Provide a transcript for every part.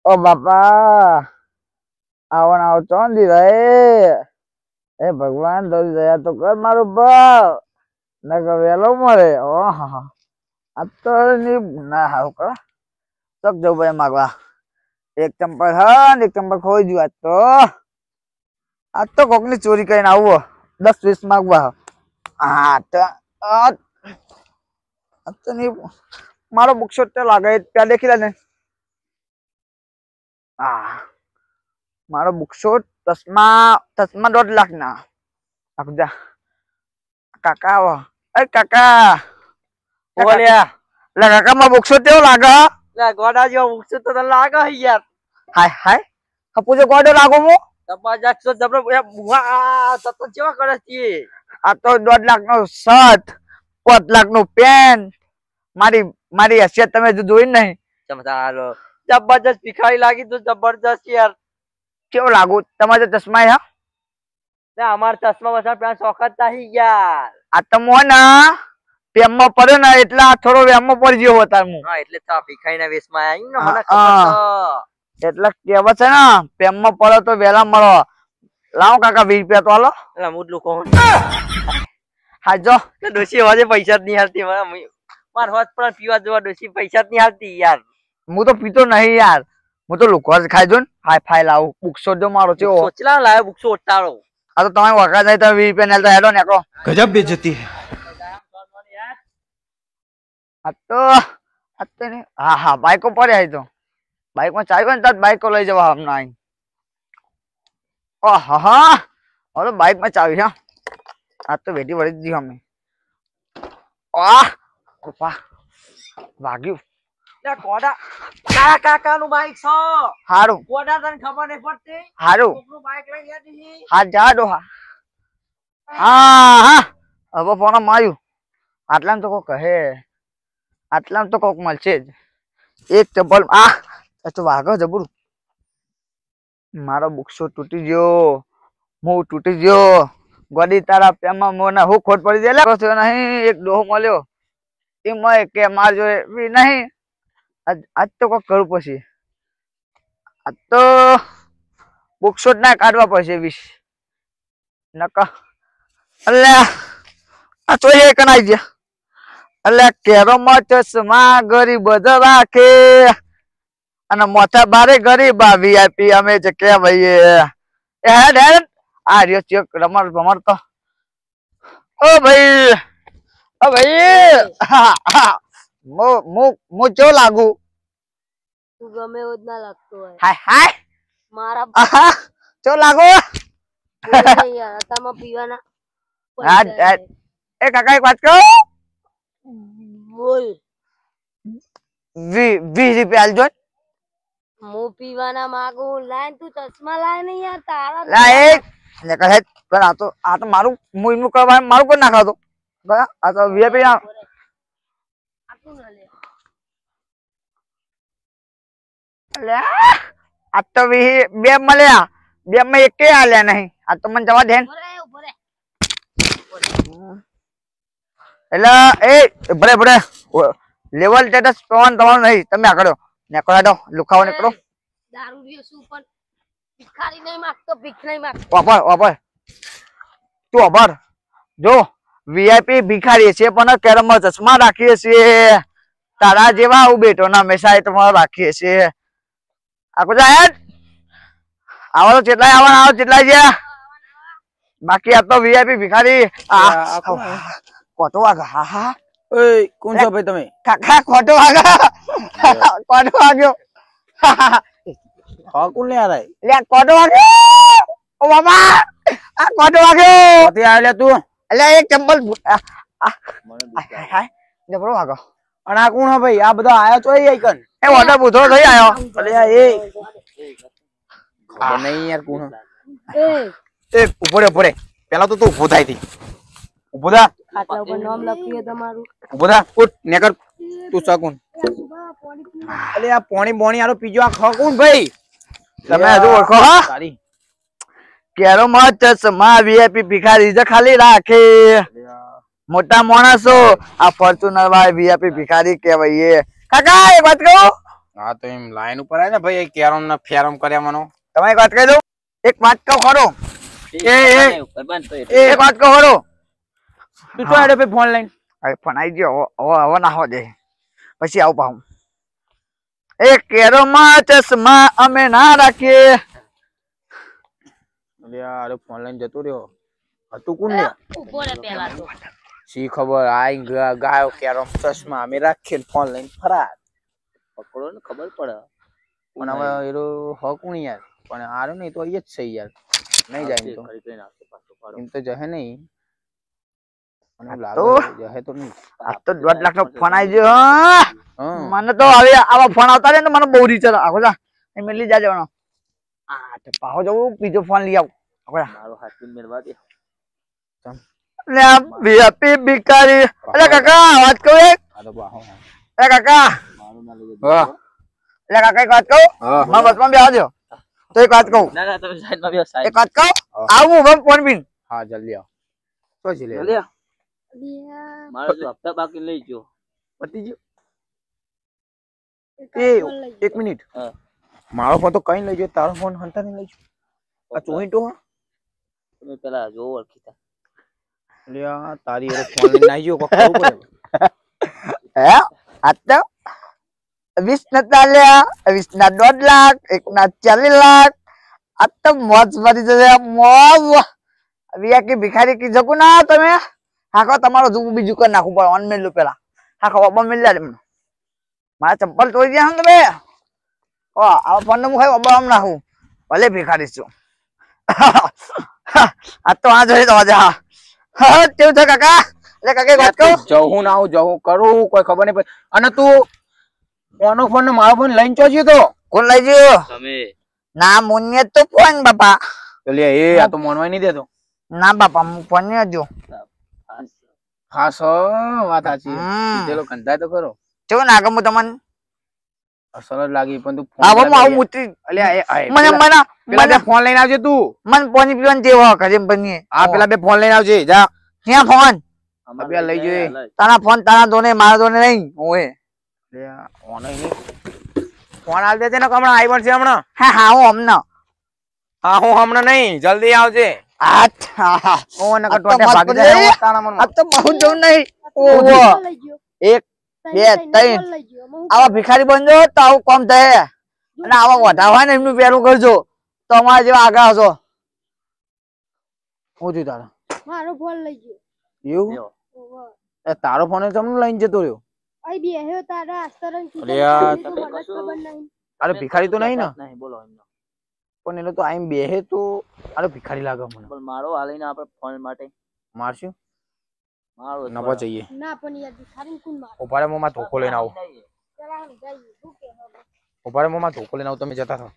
ओ बापा आवन आओ चौन दी रहे ए भगवान दौड़ी दया तो कर मारो बाप न कर वेलो मरे ओह अब तो नहीं ना हाउ कर तक जाऊ भाई मागवा एक चंपल हन एक चंपल खोई दियो आज तो कोकनी चोरी करीने आवो 10-20 मागवा हाँ तो आज तो नहीं मारो बुकशॉट तो लागे क्या देखी लेने मारो बुकशॉट चश्मा 1.5 लाख ना aku dah kakak wah kakak बोलिया lah kakak mau buksud teo laga ना गोड़ा जो मुझसे तो लागा है यार hai kapu je gua lagu mu तब जाक सो जब या बुआ तो जेवा करती atau 2 લાખ નો શર્ટ 4 લાખ નું પેન્ટ મારી હસિયત તમે જોઈ નહીં चमत्कार जबरदस्त भिखारी लागी तो जबरदस्त यार કેવો લાગુ તમારે ચશ્મા હે ना हमार चश्मा वसा पे शौकत नहीं यार આ તો મોના પેમમાં પડ્યો ને એટલે આ થોડો વેમમાં પડી ગયો હોતા હું हां એટલે તો भिखारीના વેશમાં આવી ને મને ખબર તો એટલે કહેવત છે ને પેમમાં પડો તો વેલા મળો લાવો કાકા 20 રૂપિયા તો હાલો એટલે મુડલું કોણ હા જો કે ડોસી વાજે પૈસા જ નહીં હાલતી માર હોત પણ પીવા જોવા ડોસી પૈસા જ નહીં હાલતી यार હું તો પીતો નહીં યાર હું તો લુકવા જ ખાઈ જો ને હાઈ ફાઈ લાવું બુકસો જો મારો છે સોચલા લાયો બુકસો ઓટાળો આ તો તમે વખા જાય તો 20 રૂપિયા નેલતા હેડો નેકો गजब बेइज्जती है આ તો ને હા બાઈકો પડે આઈ તો બાઈક માં ચાવી ને તાત બાઈકો લઈ જવા હમણાં આઈ હા હવે બાઈક માં ચાવી હા આ તો બેટી વળી દી અમે પપ્પા વાગ્યું લે કોડા કાકા કાકાનું બાઈક છો હારું કોડા તને ખબર નહીં પડતી હારું કોકનું બાઈક લઈ જતી હા જા દો હા હવે ફોન માર્યું આટલામાં તો કોક કહે આટલામાં તો કોક મળશે જ એક ચપ્પલ તો વાગો જબરું મારો બુકસો તૂટી ગયો હું તૂટી ગયો ગોડી તારા પેમાં મોના હું ખોટ પડી દે લે નહીં એક ડોહો મળ્યો એમાં કે મારજો એવી નહીં આજ તો કોક કરવું પછી આજ તો બુકસો ના કાઢવા પડશે 20 નકા અલ્યા આ તો એ કનાઈ ગયા અલ્યા કેરો માં ચશ્મા ગરીબ જ રાખે અને મોટા બારે ગરીબ વીઆઈપી અમે જે કે ભાઈ એ હેડ આ રહ્યો ચેક રમર તો ઓ ભાઈ મો જો લાગુ તું ગમે એવો જ ના લાગતો હોય હાય મારા જો લાગુ યાર તામાં પીવાના એ કાકા એક વાત કહું બોલ 20 રૂપિયા આલજો હું પીવાના માંગુ લાઈન તું ચશ્મા લાય ને યાર તારા લાય ને કહે પર આ તો મારું મુઈનું કરવા મારું કોઈ ના ખાતો આ તો વીઆઈપી આપું ના લે લે આ તો બે મળ્યા બે માં એકે આલ્યા નહીં આ તો મને જવા દે એટલે એ ભરે લેવલ સ્ટેટસ પ્રમાણ તમારું નહીં તમે આગળ નેકળો હેડો લુખાવો નીકળો દારૂ પીયો છું પણ ભિખારી નહીં માંગતો ભીખ નહીં માંગતો વાપર તું વાપર જો વીઆઈપી ભિખારી છે પણ કેરમમાં ચશ્મા રાખીએ છીએ તારા જેવા હું બેટો ના હંમેશા એ તમારો રાખીએ છીએ આખો જાય આવો તો કેટલાય આવવાના આવો કેટલાય છે બાકી આ તો વીઆઈપી ભિખારી કોટો વાગા હા ओए कौन सा भाई તમે કાકા કોટો વાગા કોટો વાગ્યો હા કોણ લે આ રે લે કોટો વાગ્યો ઓ બાબા આ કોટો વાગ્યો કોતે આલે તું એટલે એક ચંપલ હાય જબરો વાગો અને આ કોણ હે ભાઈ આ બધા આયા તો આઈકન એ ઓર્ડર બુધો થઈ આયો અલે આ એ ખબર નહીં યાર કોણ એ ઉપરે પેલા તો તું ઉભો થાય થી ઉભો થા ખાટલા ઉપર નામ લખ્યું તમારું ઉભો થા ઉઠ નેકર તું સકુન અલે આ પોણી બોણી આરો પીજો આ ખ કોણ ભાઈ તમે હજુ ઓળખો હા સારી કેરો માં ચશ્મા વીઆઈપી ભિખારી જ ખાલી રાખે મોટા માણસો આ ફોર્ચ્યુનર વાળા વીઆઈપી ભિખારી કહેવાય કાકા એક વાત કહું હા તો એમ લાઈન ઉપર આય ને ભાઈ કેરમ ને ફેરમ કર્યા મનો તમે એક વાત કહી દઉં, એક વાત કહો ખરો, એક વાત કહો ખરો. તું તો આડે ફોન લઈને અરે પણ આઈ ગયો, હવે ના હો દે, પછી આવું પાઉં. એ કેરોમાં ચશ્મા અમે ના રાખીએ. અલ્યા અરે ફોન લઈને જતો રહ્યો હતું કોણ લે ઉભો રે પેલા તો સી ખબર આઈ ગાયો કેરમ ચશ્મા અમે રાખીને ફોન લઈને ફરાર પકડો ને ખબર પડે. પણ હવે એરો હક નહીં યાર પણ આરો નહીં તો અહીંયા જ છે યાર નહીં જાય એમ તો એમ તો જહે નહીં મને લાગે જહે તો નહીં આ તો 1.5 લાખ નો ફોન આવી ગયો. મને તો હવે આવા ફોન આવતા રહે ને મને બહુ રીચર આખો જા એ મેલી જાજે વાનો. આ તો પાહો જવું બીજો ફોન લઈ આવ આખો જા. મારો હાથ મેળવા દે. લે બીપી ભિખારી. અરે કાકા વાત કહું એક. આ તો બાહો અરે કાકા. મારું ના લઈ હા અરે કાકા એક વાત કહું. હા માં બસમાં બેહવા દો તો એક વાત કહું. ના તમે સાઈડ માં બેસો સાઈડ. એક વાત કહું. આવું હું ફોન પીન. હા જલ્દી આવ તો જી લે લે મારો જો હપ્તા બાકી લઈ ગયો. પતી ગયો એ એક મિનિટ હા. મારો ફોન તો કઈ લઈ ગયો તારો ફોન હંતા નહીં લઈ ગયો આ ચોઈટો હા તમે પેલા જો ઓળખીતા. અલ્યા તારી એરો ફોન લઈને આવી ગયો કોક કરવું પડે હે આ તો 20 નતા લ્યા 20 ના 1.5 લાખ 1 ના 40 લાખ. આ તો મોજ મારી જશે મોજ. વિયા ભિખારી કી જકુ ના તમે હાકો તમારો જુગું બીજું કરી નાખું પડે ઓન મેલું પેલા હાકો અબ્બા મેલ જાય મને મારા ચપ્પલ તોડી ગયા તમે ઓ આ ફોન નું ખાઈ અબ્બા આમ નાખું ભલે ભિખારી છું. આ તો આ જોઈ તો જા હા કેવું છે કાકા. એટલે કાકા વાત કહું જવું ના આવું જવું કરું કોઈ ખબર નહીં પડે અને તું કોનો ફોન ને મારો ફોન લઈને ચોજ્યો તો કોણ લઈ ગયો તમે ના મુન્ને તો ફોન બાપા એટલે એ આ તો મોનવાય નહીં દેતો ના બાપા હું ફોન નહીં જો ખાસ વાત સાચી કીધેલો કંટાય તો ખરો કેવું નાખે હું તમને અસર જ લાગી પણ તું ફોન આવો આવું મૂતી મને મને પેલા બે ફોન લઈને આવજે તું મને પાણી પીવાનું જેવો કરે બની આ પેલા બે ફોન લઈને આવજે જા ક્યાં ફોન બે લઈ જઈએ તારા ફોન તારા દોને મારા દોને નહીં ઓએ ફોન આલ દેજે ને હમણાં આઈ બનશે હમણાં હા હા હું હમણાં હા હું હમણાં નહીં જલ્દી આવજે અચ્છા ઓ નકર ટોટે ભાગી જાય તાણા મનમાં આ તો બહુ જવું નહીં ઓહો 1 2 3 આવા ભિખારી બનજો તો આવું કામ થાય અને આવા વધારે હોય ને એમનું પેલું કરજો તો અમારા જેવા આગળ હશો. હું થયું તારા મારો ફોન લઈ ગયો એવું એ તારો ફોન તમને લઈને જતો રહ્યો અહીં બેહ્યો તારા આસ્તરણ અરે યાર, કીધું મને જ ખબર નહીં. અરે ભિખારી તો નહીં ને નહીં બોલો એમનો. પણ એનો તો આમ બેહે તો અરે ભિખારી લાગે મને પણ મારો હાલીને આપણે ફોન માટે મારશું મારો જ નવા જઈએ ના પણ યાર ભિખારીને કોણ મારે? ઉભા રે મોમાં ધોકો લઈને આવો ચાલ આમ જઈએ. શું કે હવે? ઉભા રે મોમાં ધોકો લઈને આવો તમે જતા રહો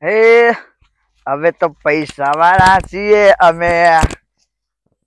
હે હવે તો પૈસા વાળા છીએ અમે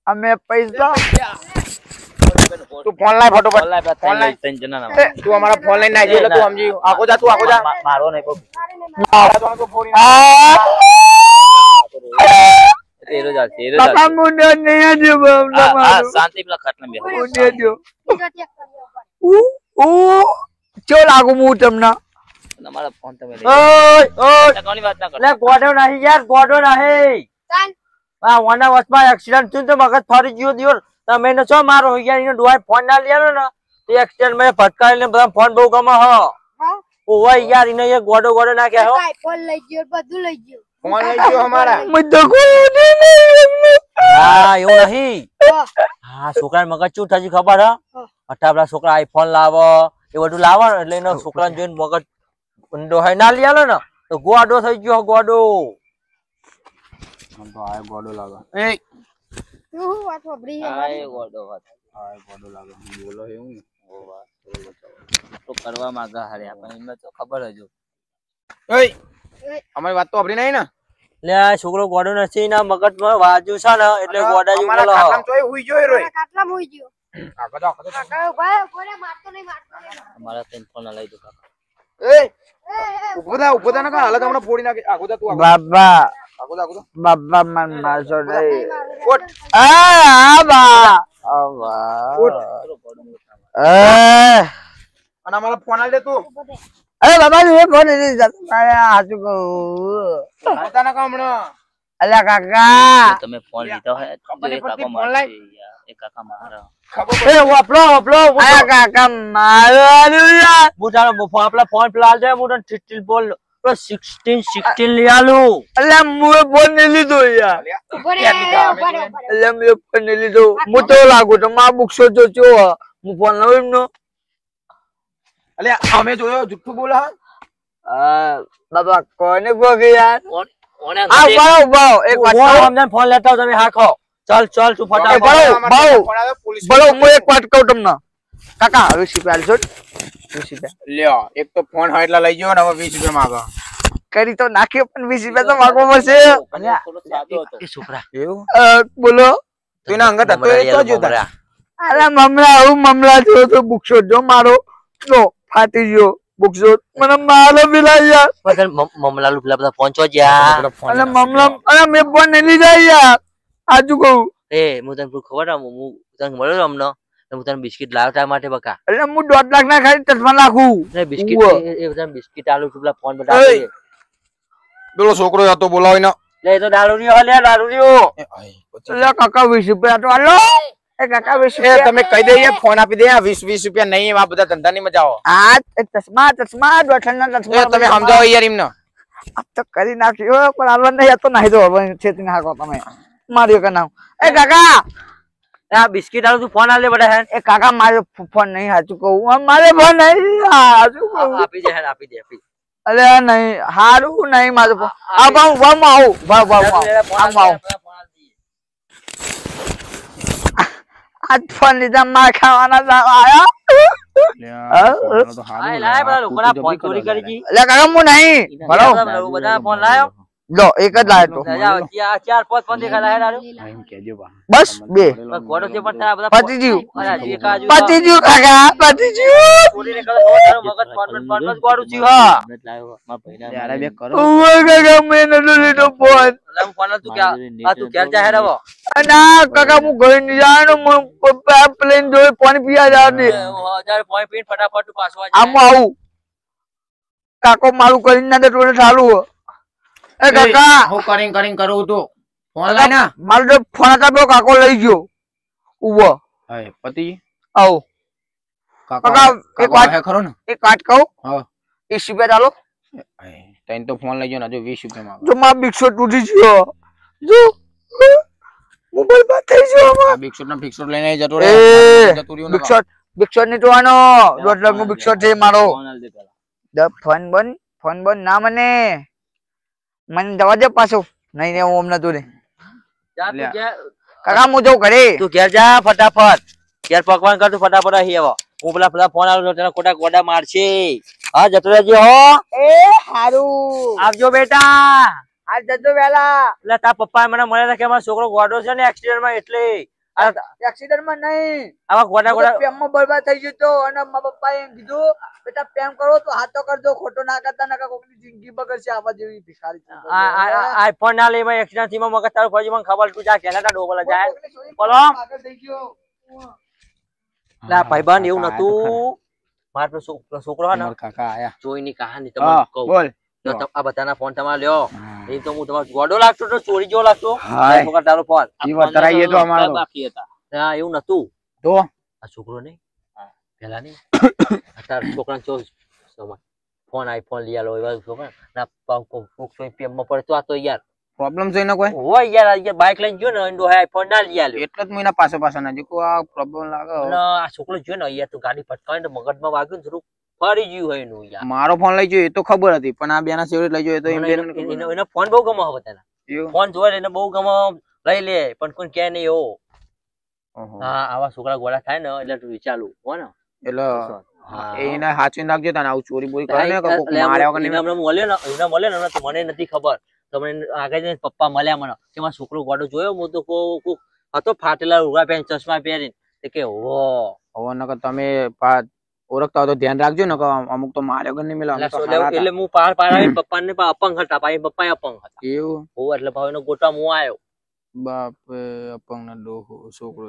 અમે પૈસા તું ફોન લાય ફોટો ફોન લાય, ફોન લાય. ત્રણ જણા ના. તું અમારા ફોન લઈને આવી એટલે તું સમજી આખો જા તું આખો જા મારો નહીં બહુ. એરો ચાલશે, એરો બાપા ચાલશે. મુંડો નહીં જો હા, શાંતિ પેલા ખાટલા બેસો. મુંડો જો બીજો check કર્યો પણ. ચો લાગુ હું તમને તમારા ફોન તમે લઈ ઓય ઓય જાઓ. કોની વાત ના કરો. લે ગોડો નહીં યાર ગોડો નહીં ચાલ. આ વના વસમાં એક્સિડન્ટ થયું તો મગજ ફરી ગયો દિયોર તમે ને છો મારો યાર એનો ડોય ફોન ના લેવાનો ને તે એક્સિડન્ટ માં ફટકારીને બધા ફોન બહુ ગમે હ હા? ઓય યાર એને એ ગોડો ગોડો નાખ્યા હો કાંઈ ફોન લઈ ગયો બધું લઈ ગયો. ફોન લઈ ગયો અમારા મત હા એવું નહીં હા. હા છોકરા મગજ શું થશે ખબર હ અઠાબડા છોકરા આઈફોન લાવો એ બધું લાવો ને એટલે એનો છોકરા જોઈને મગજ ઊંડો હોય ના લઈ આલો ને તો ગોડો થઈ ગયો ગોડો આમ તો આ ગોડો લાગે એ તું શું વાત વાપરી છે હા, મારી? એ ગોડો વાત. આ ગોડો લાગે બોલો એવું ને ઓ વાત, બોલો તો. તો કરવા માંગા હાર્યા પણ એમને તો ખબર જ હોય. એય અમારી વાત તો આપડી નહીં ને લે આ છોકરો ગોડો નથી ના મગજમાં વાજુ છે ને એટલે ગોડા જેવું અમારા બોલો ખાટલામાં ચોય હુઈ જોઈ રોય મારા ખાટલામાં હોઈ ગયો. આગળ જાઓ, આગળ જાઓ. કાકા ઉભા રહો, ઉભો રહો, મારતો નહીં, મારતો નહીં. અમારા ત્રણ ફોન લઈ દો કાકા. એય ઉભો થા ને કા હાલત હમણાં ફોડી નાખે આગળ જા તું આગળ બાબા આગળ જા બાબા મન મારશો નહીં કોટ આ બા અને અમારો ફોન આલ દે તું અરે બાબા એ ફોન નથી જતો હાચું કહું પોતાના કામ હમણાં અલ્યા કાકા તમે ફોન લીધો હે ખબર નહીં પડતી, કાકા ફોન લાય. એ કાકા મારા ખબર એ વાપરો અલ્યા કાકા મારો યાર હું તારો આપલા ફોન પેલા આલ દે હું તને ઠીઠી બોલ 16 લઈ આલું અલ્યા મુએ ફોન નહીં લીધો યાર ઉભો રે, ઉભો રે. અલ્યા મેં ફોન નહીં લીધો હું તો લાગુ તો માં બુકશો જોચો હું ફોન લઉં એમનો અલે અમે જોયો જુઠ્ઠું બોલા બાબા કોને ગોગે યાર ઓને આ બાવ બાવ એક વાત કહું અમને ફોન લેતા તમે હાખો ચાલ ચાલ તું ફટાફટ બરો હું એક વાત કહું તમને કાકા 20 રૂપિયા આલજો 20 રૂપિયા લ્યો એક તો ફોન હોય એટલા લઈ ગયો ને હવે 20 રૂપિયા માંગો કરી તો નાખ્યો પણ 20 રૂપિયા તો માગવો પડશે એ છોકરા એવું બોલો તું એના અંગત હતો એ તો જોતા અરે મમલા જો તો બુકશો જો મારો જો ફાટી ગયો બુકશો મને મારો બિલા યાર મમલા લુપલા બધા પહોંચો જ્યાં અરે મમલા અરે મેં ફોન નહીં લીધા યાર આજુ કહું એ હું તને ખબર હું તને મળ્યો અમને હું તને બિસ્કિટ લાવતા માટે બકા એટલે હું 1.5 લાખ ના ખાલી ચશ્મા નાખું ને બિસ્કિટ એ બધા બિસ્કિટ આલુ પેલા ફોન બધા એય! પેલો છોકરો હતો બોલાવી ના લે તો દારૂડિયો હલે દારૂડિયો એટલે કાકા 20 રૂપિયા તો આલો એ કાકા 20 એ રૂપિયા તમે કહી દઈએ ફોન આપી દે 20 રૂપિયા નહીં આ બધા ધંધા ની મજા આવો આ ચશ્મા દોઠણ ના એ ચશ્મા તમે સમજાવો યાર એમને આ તો કરી નાખ્યો પણ આલવા નહીં તો નહીં તો હવે છેતી નાખો તમે માર્યો કે નામ એ કાકા આ બિસ્કિટ આલુ તું ફોન આલે બધા હે એ કાકા મારો ફોન નહીં સાચું કહું મારે ફોન નહીં સાચું કહું આપી દે આપી દે અરે નહીં હારું નહીં મારો ફોન આ ભાવ આવું ભાવ આવું આજ ફોન લીધા માર ખાવાના આયા લાય બધા લોકોના ફોન ચોરી કરી જી એટલે કાકા હું નહીં બરાબર બધા ફોન લાયો લો એક જ લાયો તો ચાર પાંચ ફોન દેખા લાય દારૂ બસ બે ગોડો છે પણ તારા બધા પતિજીવ અરે એક આજુ પતિજીવ કાકા પતિજીવ ચોરી ને કરે તારું મગજ ફોન જ ગોડું છું હા યાર બે કરો ઓય કાકા મેં નતો લીધો ફોન એટલે હું ફોન તું ક્યાં આ તું ક્યાં જાહેર આવો ના કાકા હું ઘરે નહીં જવાનો પ્લેન જોઈ પાણી પીવા જવા દે જ્યારે પોઈન્ટ પીન ફટાફટ તું પાછો આમ આવું કાકો મારું કરીને ના દે ટોલે ચાલુ એ કાકા હું કરીને કરું તો ફોન લાય ને મારો જો ફોન હતા બે કાકો લઈ ગયો ઉભો હાય પતિ આવો કાકા એક વાત હે ખરો ને એક વાત કહું હા 20 રૂપિયા ચાલો હાય તૈન તો ફોન લઈ ગયો ને જો 20 રૂપિયા માંગો જો મારો બિક્ષો તૂટી ગયો જો મોબાઈલ બંધ થઈ ગયો આ બિગ શોટ ના ફિક્સ લઈને જતો રે એ જતો રહ્યો ને બિક્ષો ની જોવાનો 1.5 લાખ નો બિક્ષો છે મારો ફોન બંધ ના મને જવા દે પાછો નહીં ને હું અમને તું રે કાકા હું જઉં ઘરે તું ઘેર જા ફટાફટ ઘેર પકવાન કર તું ફટાફટ અહીં આવો હું પેલા ફોન આલો તને ખોટા ગોડા મારશે હા જતો રહેજે હો એ હારું આવજો બેટા આજ જજો વેલા એટલે તાર પપ્પા મને મળ્યા કે મારો છોકરો ગોડો છે ને એક્સિડન્ટ માં એટલે એક્સિડન્ટ માં નહીં આવા ગોડા ગોડા પ્રેમમાં બરબાદ થઈ ગયો તો અને મારા પપ્પાએ એમ કીધું બેટા પ્રેમ કરો તો હાથો કરજો ખોટો ના કરતા નકા કોકની જિંદગી બગડશે આવા જેવી ભિખારી આઈફોન ના લઈ મેં એક્સિડન્ટ થી મગજ તારું ફરી મને ખબર તું જા કેનેડા ડોબલા જાય બોલો આગળ થઈ ગયો લા ભાઈબંધ એવું નતું મારો છોકરો હે ને કાકા આયા જોઈની કહાની તમને કહું બોલ જો આ બધાના ફોન તમારે લ્યો એ તો હું તમારો ગોડો લાગતો તો ચોરી જેવો લાગતો હાય. વખત તારો ફોન ઈ વતરાઈએ તો અમારો હા એવું નતું તો આ છોકરો નહીં પેલા નહીં તાર છોકરાને ફોન આઈફોન લઈ આલો એવા છોકરા ના પેમમાં પડે તો આ તો યાર પ્રોબ્લેમ છે ને કોઈ હોય યાર બાઈક લઈને ગયો ને ઇન્ડો આઈફોન ના લઈ આલ્યો એટલે જ મહિના પાછો ના જો આ પ્રોબ્લેમ લાગે અને આ છોકરો જોયો ને યાર તો ગાડી ફટકાવી ને મગજમાં વાગ્યું ને થોડું ફરી ગયું હોય એનું યાર મારો ફોન લઈ ગયો એ તો ખબર હતી પણ આ બેના સેવરેટ લઈ ગયો તો એમ એને ફોન બહુ ગમો હવે તેના ફોન જોવે એને બહુ ગમો લઈ લે પણ કોઈ કે નહીં એવો હા આવા છોકરા ગોળા થાય ને એટલે તું વિચારું હો ને એટલે એને હાચવીને રાખજો તને આવું ચોરી બોરી કરે ને કોક માર્યા વગર એને મળ્યો ને તો મને નથી ખબર તો મને આગળ જઈને પપ્પા મળ્યા મને કે મારો છોકરો ગોડો જોયો હું તો હતો ફાટેલા ઉગા પહેરી ચશ્મા પહેરીને કે ઓ હવે નકર તમે ઓળખતા હોય તો ધ્યાન રાખજો ને અમુક તો માર્યા વગર નહીં મળે એટલે હું પાર પાર આવી પપ્પા ને અપંગ હતા પપ્પા અપંગ હતા એવું એટલે ભાઈ નો ગોટા હું આવ્યો બાપ અપંગ ના ડોહો છોકરો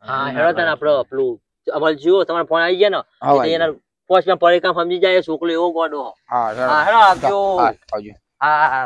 હા હેડો તને આપડે પેલું અમારે જીવો તમારો ફોન આવી ગયા હા ને એના પોસ્ટમાં પરિકામ સમજી જાય એ છોકરો એવો ગોડો હા હા હેડો આપજો આવજો હા